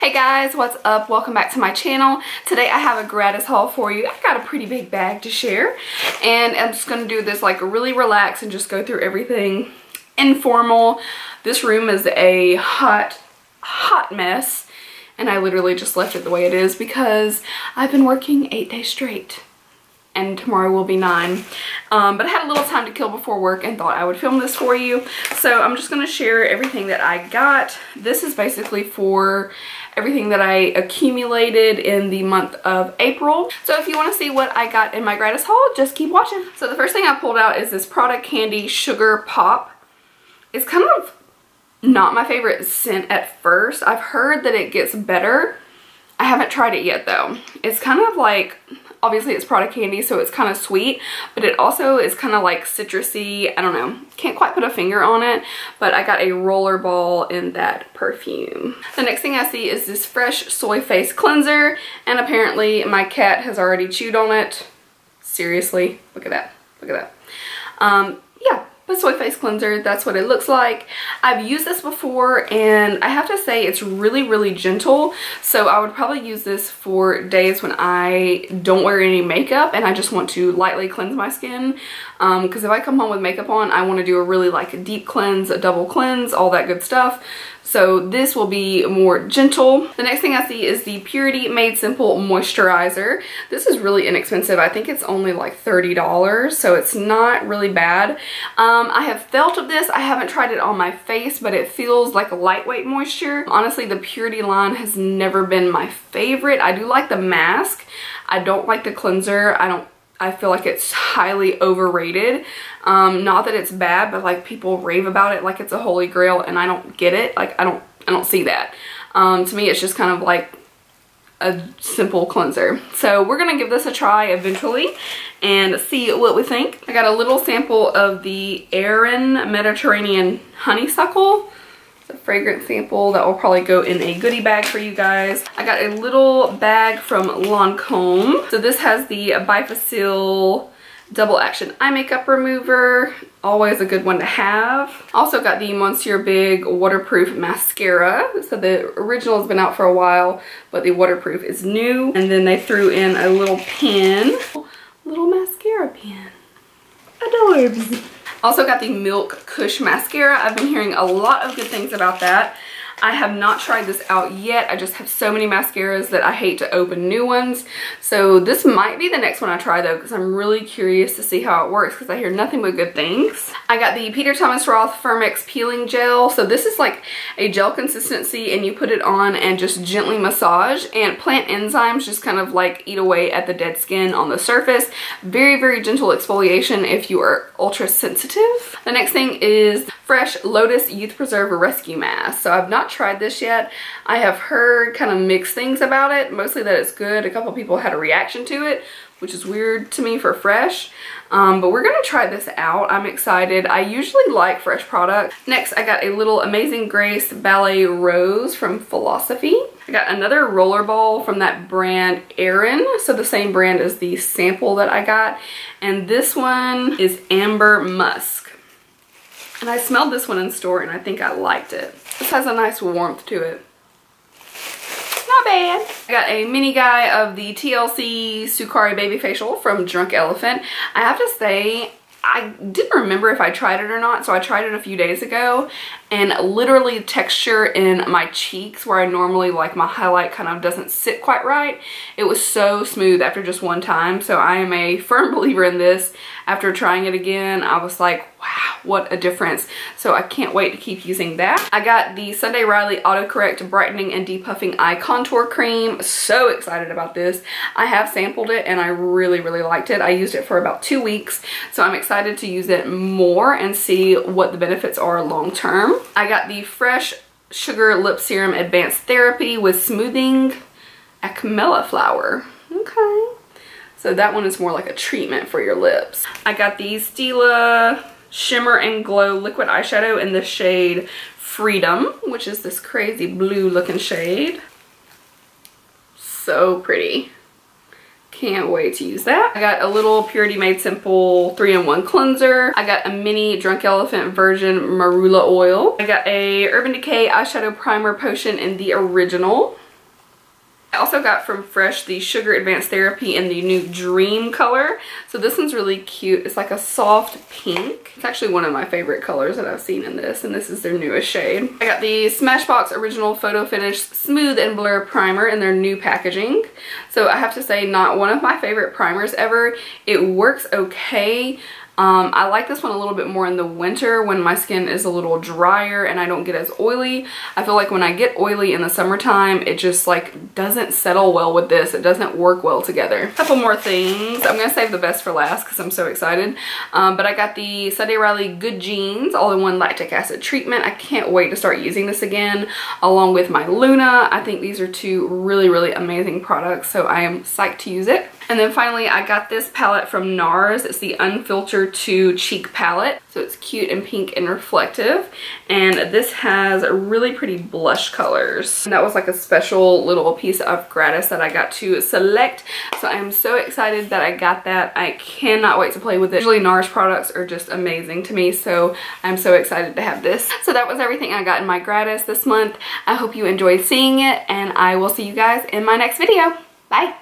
Hey guys, what's up? Welcome back to my channel. Today I have a gratis haul for you. I got a pretty big bag to share and I'm just going to do this like really relax and just go through everything informal. This room is a hot mess and I literally just left it the way it is because I've been working 8 days straight and tomorrow will be 9. But I had a little time to kill before work and thought I would film this for you. So I'm just going to share everything that I got. This is basically for everything that I accumulated in the month of April. So if you want to see what I got in my gratis haul, just keep watching. So the first thing I pulled out is this Product Candy Sugar Pop. It's kind of not my favorite scent at first. I've heard that it gets better. I haven't tried it yet though. It's kind of like, obviously it's Product Candy, so it's kind of sweet, but it also is kind of like citrusy. I don't know. Can't quite put a finger on it, but I got a roller ball in that perfume. The next thing I see is this fresh soy face cleanser, and apparently my cat has already chewed on it. Seriously, look at that. Look at that. Yeah. The soy face cleanser, that's what it looks like. I've used this before and I have to say it's really gentle, so I would probably use this for days when I don't wear any makeup and I just want to lightly cleanse my skin, because if I come home with makeup on, I want to do a really like deep cleanse, a double cleanse, all that good stuff. So this will be more gentle. The next thing I see is the Purity Made Simple Moisturizer. This is really inexpensive. I think it's only like $30, so it's not really bad. I have felt of this. I haven't tried it on my face, but it feels like a lightweight moisture. Honestly, the Purity line has never been my favorite. I do like the mask. I don't like the cleanser. I feel like it's highly overrated. Not that it's bad, but like people rave about it like it's a holy grail and I don't get it. Like I don't see that. To me it's just kind of like a simple cleanser. So we're gonna give this a try eventually and see what we think. I got a little sample of the Erin Mediterranean Honeysuckle. It's a fragrance sample that will probably go in a goodie bag for you guys. I got a little bag from Lancome. So this has the Bifacil Double Action Eye Makeup Remover. Always a good one to have. Also got the Monsieur Big Waterproof Mascara. So the original has been out for a while, but the waterproof is new. And then they threw in a little pen. Little mascara pen. Adorbs. Also got the Milk Kush Mascara. I've been hearing a lot of good things about that. I have not tried this out yet. I just have so many mascaras that I hate to open new ones. So this might be the next one I try though, because I'm really curious to see how it works because I hear nothing but good things. I got the Peter Thomas Roth Firmex Peeling Gel. So this is like a gel consistency and you put it on and just gently massage, and plant enzymes just kind of like eat away at the dead skin on the surface. Very gentle exfoliation if you are ultra sensitive. The next thing is Fresh Lotus Youth Preserver Rescue Mask. So I've not tried this yet. I have heard kind of mixed things about it, mostly that it's good. A couple people had a reaction to it, which is weird to me for Fresh. But we're gonna try this out. I'm excited. I usually like Fresh products. Next, I got a little Amazing Grace Ballet Rose from Philosophy. I got another rollerball from that brand Erin. So the same brand as the sample that I got. And this one is Amber Musk. And I smelled this one in store and I think I liked it. This has a nice warmth to it. Not bad. I got a mini guy of the TLC Sukari Baby Facial from Drunk Elephant. I have to say, I didn't remember if I tried it or not, so I tried it a few days ago, and literally texture in my cheeks where I normally like my highlight kind of doesn't sit quite right. It was so smooth after just one time, so I am a firm believer in this. After trying it again, I was like, wow, what a difference. So I can't wait to keep using that. I got the Sunday Riley Autocorrect Brightening and Depuffing Eye Contour Cream. So excited about this. I have sampled it and I really liked it. I used it for about 2 weeks, so I'm excited to use it more and see what the benefits are long term. I got the Fresh Sugar Lip Serum Advanced Therapy with Smoothing Acmella Flower. Okay. So that one is more like a treatment for your lips. I got the Stila Shimmer and Glow Liquid Eyeshadow in the shade Freedom, which is this crazy blue looking shade. So pretty. Can't wait to use that. I got a little Purity Made Simple 3-in-1 cleanser. I got a mini Drunk Elephant Virgin Marula oil. I got a Urban Decay eyeshadow primer potion in the original. I also got from Fresh the Sugar Advanced Therapy in the new Dream color. So this one's really cute. It's like a soft pink. It's actually one of my favorite colors that I've seen in this, and this is their newest shade. I got the Smashbox Original Photo Finish Smooth and Blur Primer in their new packaging. So I have to say, not one of my favorite primers ever. It works okay. I like this one a little bit more in the winter when my skin is a little drier and I don't get as oily. I feel like when I get oily in the summertime, it just like doesn't settle well with this. It doesn't work well together. A couple more things. I'm gonna save the best for last because I'm so excited. But I got the Scythia Riley Good Genes All-in-One Lactic Acid Treatment. I can't wait to start using this again along with my Luna. I think these are two really, really amazing products, so I am psyched to use it. And then finally, I got this palette from NARS. It's the Unfiltered 2 Cheek Palette. So it's cute and pink and reflective. And this has really pretty blush colors. And that was like a special little piece of gratis that I got to select. So I am so excited that I got that. I cannot wait to play with it. Usually NARS products are just amazing to me. So I'm so excited to have this. So that was everything I got in my gratis this month. I hope you enjoyed seeing it. And I will see you guys in my next video. Bye.